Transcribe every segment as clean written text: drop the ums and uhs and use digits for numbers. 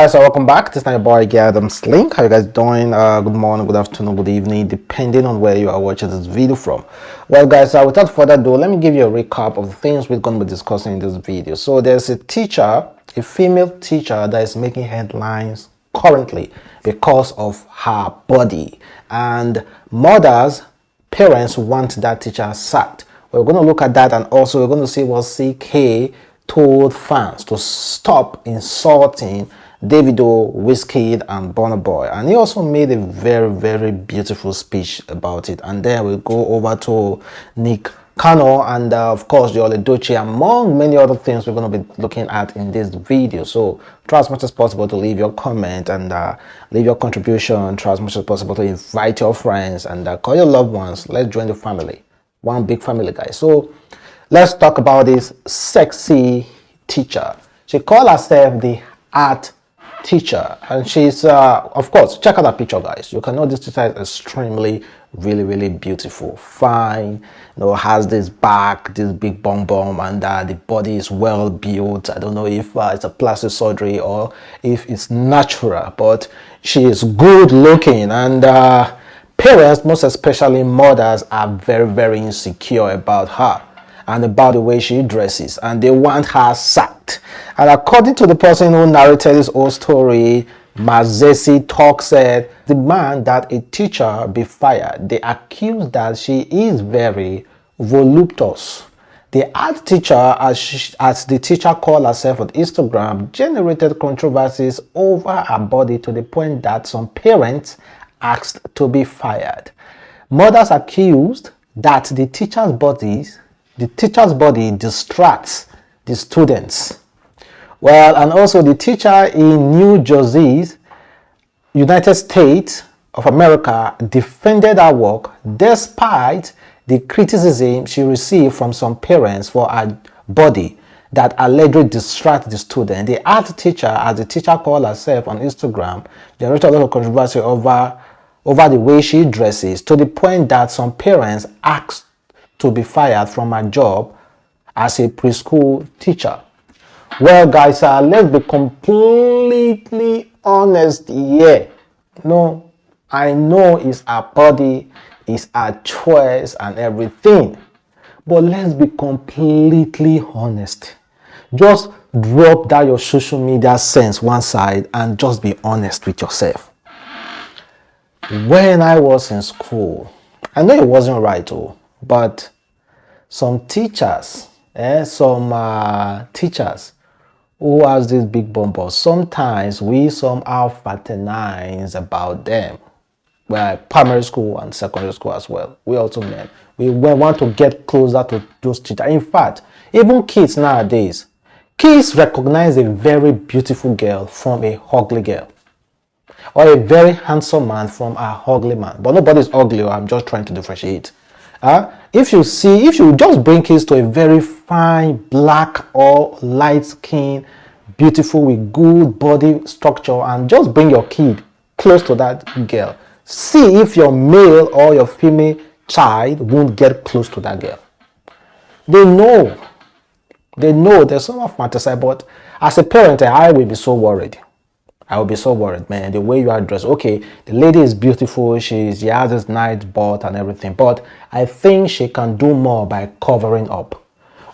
guys, so welcome back. This is your boy Adamslink. How you guys doing? Good morning, good afternoon, good evening, depending on where you are watching this video from. Well guys, without further ado, let me give you a recap of the things we're going to be discussing in this video. So there's a teacher, a female teacher that is making headlines currently because of her body, and parents want that teacher sacked. We're going to look at that, and also we're going to see what Ckay told fans to stop insulting Davido, Wizkid, and Burna. And he also made a very beautiful speech about it. And then we'll go over to Nick Kano and of course Yul Edochie, among many other things we're going to be looking at in this video. So try as much as possible to leave your comment and leave your contribution. Try as much as possible to invite your friends and call your loved ones. Let's join the family. One big family, guys. So let's talk about this sexy teacher. She called herself the art teacher, and she's of course, check out that picture, guys. You can know this teacher is extremely really beautiful, fine, has this back, this big bum and the body is well built. I don't know if it's a plastic surgery or if it's natural, but she is good looking, and parents, most especially mothers, are very insecure about her and about the way she dresses, and they want her sacked. And according to the person who narrated this whole story, Mazesi Talk said, demand that a teacher be fired. They accuse that she is very voluptuous. The art teacher, as the teacher called herself on Instagram, generated controversies over her body to the point that some parents asked to be fired. Mothers accused that the teacher's body distracts the students. Well, and also the teacher in New Jersey, United States of America, defended her work despite the criticism she received from some parents for her body that allegedly distract the student. The art teacher, as the teacher called herself on Instagram, generated a lot of controversy over the way she dresses, to the point that some parents asked to be fired from her job as a preschool teacher. Well guys, let's be completely honest here. No, I know it's her body, it's her choice and everything, but let's be completely honest. Just drop that your social media sense one side and just be honest with yourself. When I was in school, I know it wasn't right, but some teachers, teachers who has this big bumper, sometimes we somehow fraternize about them. Well, primary school and secondary school as well. We also men, we want to get closer to those teachers. In fact, even kids nowadays, kids recognize a very beautiful girl from a ugly girl, or a very handsome man from a ugly man. But nobody's ugly. I'm just trying to differentiate. If you just bring kids to a very fine black or light skin, beautiful with good body structure, and just bring your kid close to that girl, see if your male or your female child won't get close to that girl. They know there's so much fantasy, but as a parent, I will be so worried. I will be so worried, man. The way you are dressed. Okay, the lady is beautiful. She has this nice butt and everything. But I think she can do more by covering up.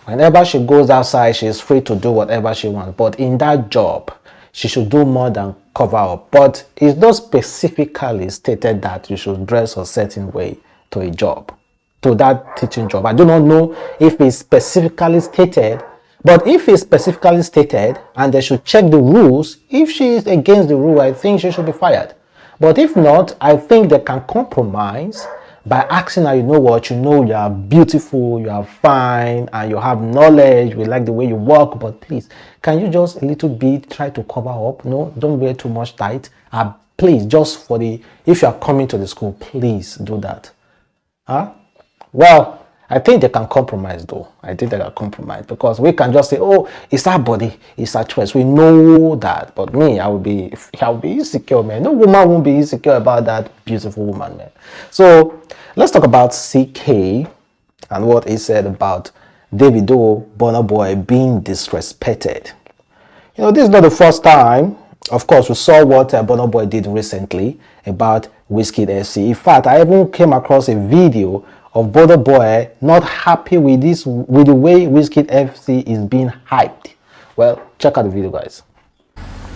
Whenever she goes outside, she is free to do whatever she wants. But in that job, she should do more than cover up. But it's not specifically stated that you should dress a certain way to a job, to that teaching job. I do not know if it's specifically stated. But if it's specifically stated and they should check the rules, if she is against the rule, I think she should be fired. But if not, I think they can compromise by asking her, you know what, you are beautiful, you are fine, and you have knowledge, we like the way you walk, but please, can you just a little bit try to cover up? No, don't wear too much tight. Please, just if you are coming to the school, please do that. Well, I think they can compromise though. I think they can compromise, because we can just say, oh, it's our body, it's our choice. We know that. But me, I will be insecure, man. No woman won't be insecure about that beautiful woman, man. So let's talk about Ckay and what he said about Davido, Burna being disrespected. This is not the first time Of course, we saw what Burna Boy did recently about Wizkid FC. In fact, I even came across a video of Burna Boy not happy with the way Wizkid FC is being hyped. Well, check out the video, guys.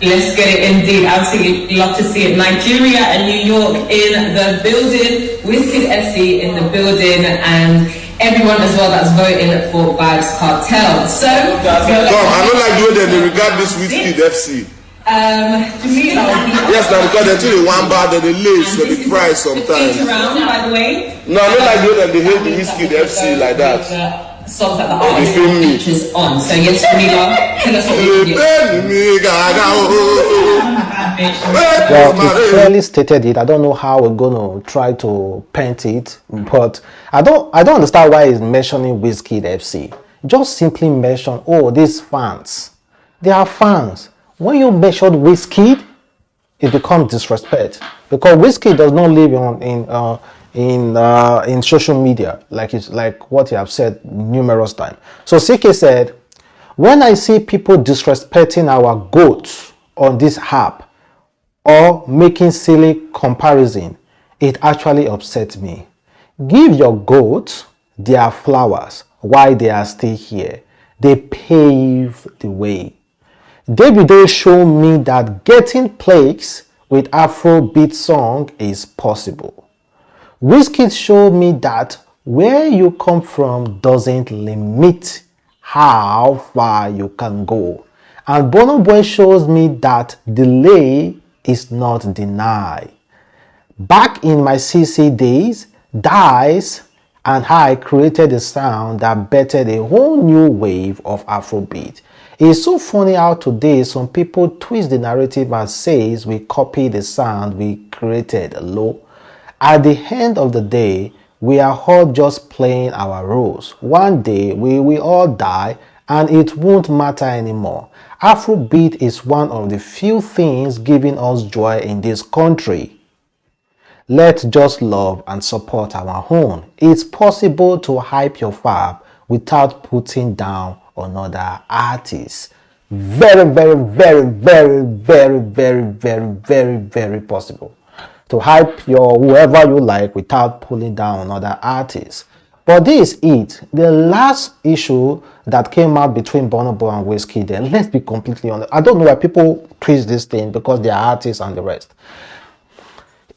Let's get it indeed. Absolutely love to see it. Nigeria and New York in the building. Wizkid FC in the building, and everyone as well that's voting for Vibes Cartel. So, I don't like the way they regard this Wizkid FC. Yes, now because they're too one bar, they're the lace, they're the price sometimes. Around, by the way. No, I don't like the way that they hate the Wizkid FC like that. Songs that the artist features on. So yes, Jamila, tell us what you Well, he clearly stated it. I don't know how we're gonna try to paint it, but I don't understand why he's mentioning Wizkid FC. Just simply mention, oh, these fans. They are fans. When you mention Wizkid, it becomes disrespect, because Wizkid does not live in social media like what you have said numerous times. So Ckay said, when I see people disrespecting our goats on this app or making silly comparison, it actually upsets me. Give your goats their flowers while they are still here. They pave the way. Davido showed me that getting plaques with Afrobeat song is possible. Wizkid showed me that where you come from doesn't limit how far you can go. And Burna Boy shows me that delay is not denied. Back in my CC days, Dice and I created a sound that bettered a whole new wave of Afrobeat. It's so funny how today some people twist the narrative and says we copied the sound we created. Low. At the end of the day, we are all just playing our roles. One day we will all die and it won't matter anymore. Afrobeat is one of the few things giving us joy in this country. Let's just love and support our own. It's possible to hype your fab without putting down on other artists. Very possible to hype your whoever you like without pulling down on other artists. But this is it. The last issue that came out between Burna Boy and Wizkid, and let's be completely honest, I don't know why people twist this thing because they are artists and the rest.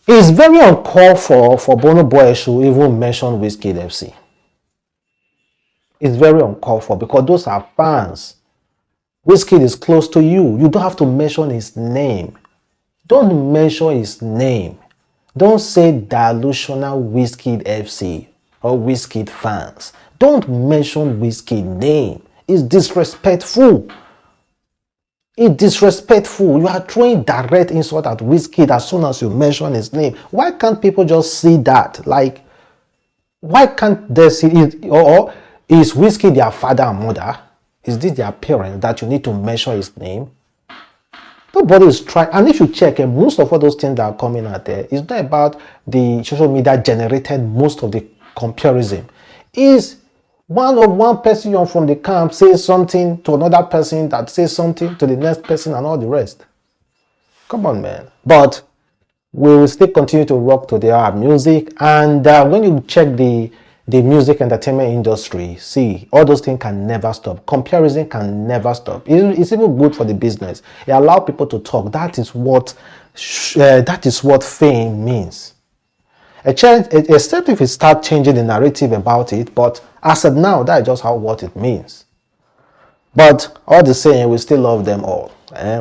It's very uncalled for Burna Boy to even mention Wizkid FC. It's very uncalled for because those are fans. Wizkid is close to you. You don't have to mention his name. Don't mention his name. Don't say delusional Wizkid FC or Wizkid fans. Don't mention Wizkid name. It's disrespectful. It's disrespectful. You are throwing direct insult at Wizkid as soon as you mention his name. Why can't people just see that? Like, why can't they see it? Or is Wizkid their father and mother? Is this their parent that you need to mention his name? Nobody is trying. And if you check, most of all those things that are coming out there, it's not about the social media generated most of the comparison. Is one person from the camp says something to another person that says something to the next person and all the rest. Come on, man. But we will still continue to rock to their music. And when you check the music entertainment industry, see, all those things can never stop. Comparison can never stop. It's even good for the business. It allows people to talk. That is what fame means. Except if you start changing the narrative about it, but as of now, that is just what it means. But all the same, we still love them all.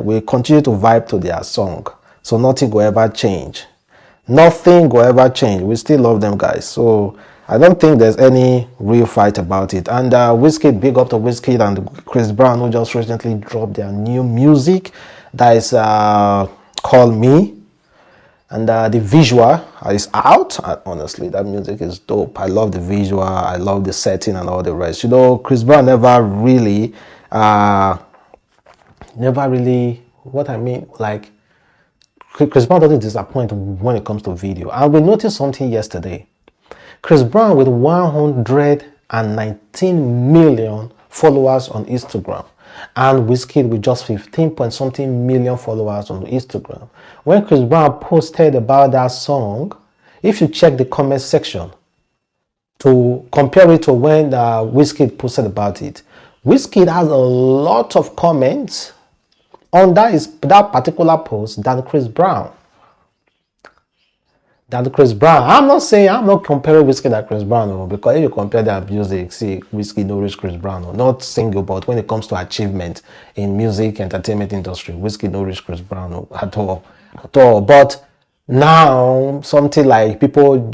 We continue to vibe to their song. So nothing will ever change. Nothing will ever change. We still love them, guys. So I don't think there's any real fight about it. And Wizkid, big up to Wizkid and Chris Brown, who just recently dropped their new music that is called Me. And the visual is out. Honestly, that music is dope. I love the visual. I love the setting and all the rest. You know, Chris Brown never really, what I mean, like, Chris Brown doesn't disappoint when it comes to video. And we noticed something yesterday. Chris Brown with 119 million followers on Instagram. and Wizkid with just 15 point something million followers on Instagram. When Chris Brown posted about that song, if you check the comment section to compare it to when Wizkid posted about it, Wizkid has a lot of comments on that particular post than Chris Brown. I'm not comparing Wizkid and Chris Brown, because if you compare their music, see, Wizkid no reach Chris Brown, not single, but when it comes to achievement in music entertainment industry, Wizkid no reach Chris Brown at all. But now something like people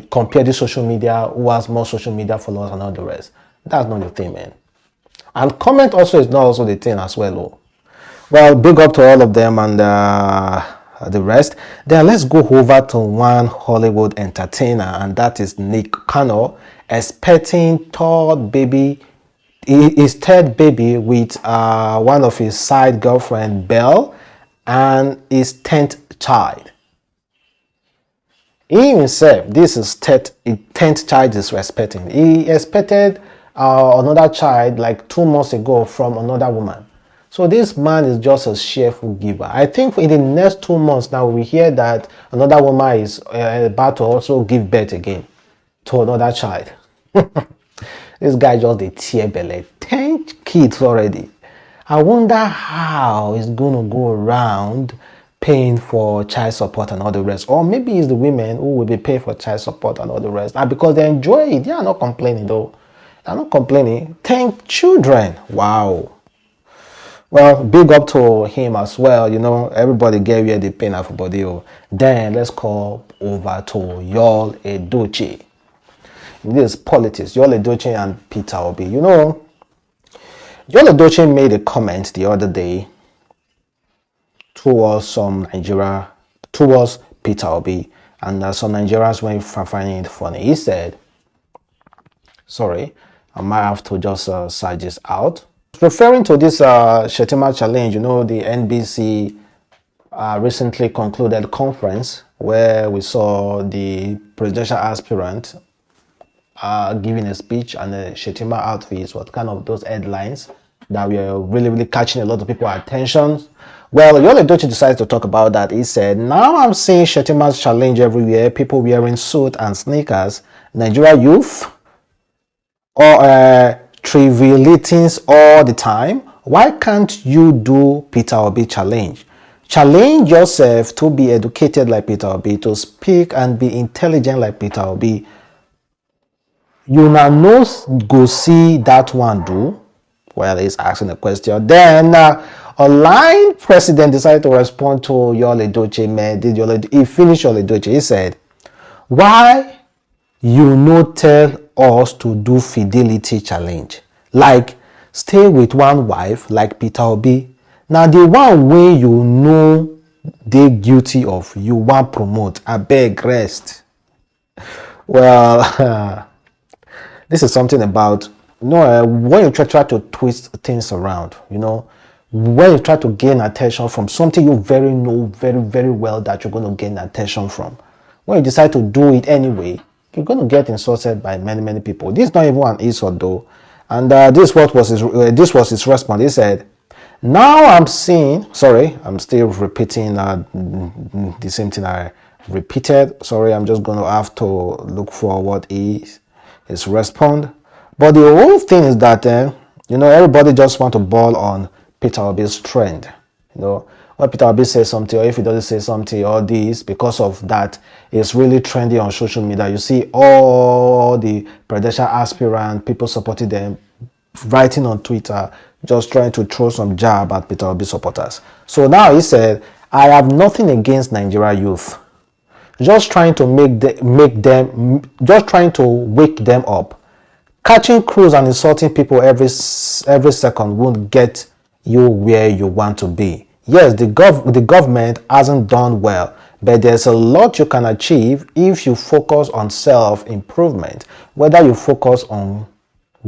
compare the social media, who has more social media followers and all the rest. That's not the thing, man. And comment also is not also the thing as well. Well, big up to all of them and the rest. Then let's go over to one Hollywood entertainer, and that is Nick Cannon, expecting his third baby with one of his side girlfriend Belle, and his 10th child. He himself, this is 10th child is expecting. He expected another child like 2 months ago from another woman. So this man is just a cheerful giver. I think in the next 2 months now, we hear that another woman is about to also give birth again to another child. This guy just a tear belly. 10 kids already. I wonder how he's going to go around paying for child support and all the rest. Or maybe it's the women who will be paying for child support and all the rest. And because they enjoy it, they are not complaining though. They are not complaining. 10 children. Wow. Well, big up to him as well. You know, everybody get where they pain for body. Then let's call over to Yul Edochie. This is politics. Yul Edochie and Peter Obi. You know, Yul Edochie made a comment the other day towards Peter Obi, and some Nigerians were finding it funny. He said, sorry, I might have to just side this out. Referring to this Shettima challenge, you know, the NBC recently concluded conference where we saw the presidential aspirant giving a speech, and the Shettima outfits, what kind of those headlines that were really catching a lot of people's attention. Well, Yul Edochie decided to talk about that. He said, now I'm seeing Shettima's challenge everywhere, people wearing suits and sneakers, Nigeria youth, or trivialities all the time. Why can't you do Peter Obi challenge? Challenge yourself to be educated like Peter Obi, to speak and be intelligent like Peter Obi. You now know go see that one do. Well, he's asking a question. Then online president decided to respond to Yul Edochie. Man, he finished Yul Edochie. He said, why you no tell us to do fidelity challenge, like stay with one wife like Peter Obi? Now the one way you know they guilty of, you want promote, I beg rest. Well, this is something about, you know, when you try to twist things around, you know, when you try to gain attention from something you know very well that you're going to gain attention from, when you decide to do it anyway, you're going to get insulted by many people. This is not even an insult though. And this was his response. He said, now I'm seeing, sorry, I'm still repeating the same thing I repeated. Sorry, I'm just going to have to look for what his response. But the whole thing is that, you know, everybody just want to ball on Peter Obi's trend. You know, when Peter Obi says something, or if he doesn't say something, all this, because of that, it's really trendy on social media. You see all the presidential aspirant, people supporting them, writing on Twitter, just trying to throw some jab at Peter Obi supporters. So now he said, I have nothing against Nigeria youth. Just trying to just trying to wake them up. Catching crews and insulting people every second won't get you where you want to be. Yes, the government hasn't done well, but there's a lot you can achieve if you focus on self-improvement, whether you focus on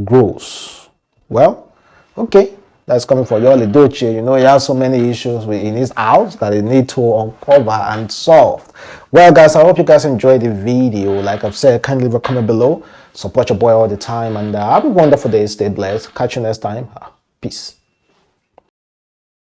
growth. Well, okay, that's coming for Yul Edochie. You know, he has so many issues in his house that he need to uncover and solve. Well, guys, I hope you guys enjoyed the video. Like I've said, kindly leave a comment below. Support your boy all the time, and have a wonderful day. Stay blessed. Catch you next time. Peace.